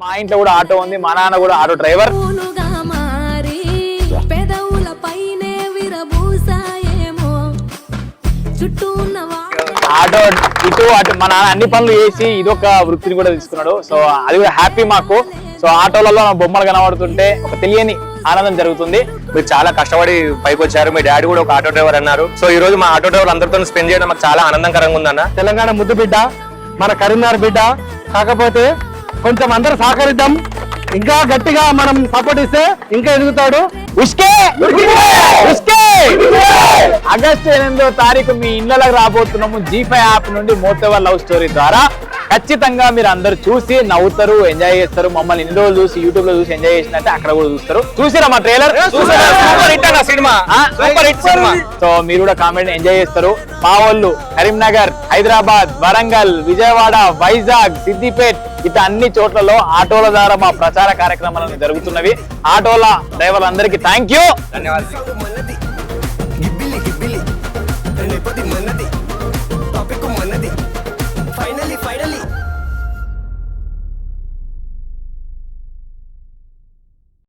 మా ఇంట్లో కూడా ఆటో ఉంది, మా నాన్న కూడా ఆటో డ్రైవర్. ఆటో ఇటు అటు మా నాన్న అన్ని పనులు చేసి ఇదొక వృత్తిని కూడా తీసుకున్నాడు. సో అది కూడా హ్యాపీ మాకు. సో ఆటోలలో బొమ్మలు కనబడుతుంటే ఒక తెలియని ఆనందం జరుగుతుంది. మీరు చాలా కష్టపడి పైకి వచ్చారు. మీ డాడీ కూడా ఒక ఆటో డ్రైవర్ అన్నారు. సో ఈ రోజు మా ఆటో డ్రైవర్ అందరితో స్పెండ్ చేయడం మాకు చాలా ఆనందకరంగా ఉందన్న. తెలంగాణ ముద్దు బిడ్డ, మన కరీంనగర్ బిడ్డ. కాకపోతే కొంచెం అందరూ సహకరిద్దాం, ఇంకా గట్టిగా మనం సపోర్ట్ ఇస్తే ఇంకా ఎదుగుతాడు. ఆగస్టు 8వ తారీఖు మీ ఇళ్లలోకి రాబోతున్నాము. G5 యాప్ నుండి మోతేవర్ లవ్ స్టోరీ ద్వారా. ఖచ్చితంగా మీరు అందరు చూసి నవ్వుతారు, ఎంజాయ్ చేస్తారు. మమ్మల్ని ఇన్ని రోజులు చూసి యూట్యూబ్ లో చూసి ఎంజాయ్ చేసినట్టే అక్కడ కూడా చూస్తారు. చూసిరా మా ట్రైలర్? సూపర్ హిట్ అన్న cinema, super hit cinema. So మీరు కూడా కామెంట్ ఎంజాయ్ చేస్తారు. మా వాళ్ళు కరీంనగర్, హైదరాబాద్, వరంగల్, విజయవాడ, వైజాగ్, సిద్దిపేట్ ఇట్లా అన్ని చోట్లలో ఆటోల ద్వారా మా ప్రచార కార్యక్రమాలను జరుగుతున్నవి. ఆటోల డ్రైవర్లందరికీ థ్యాంక్ యూ, ధన్యవాదాలు.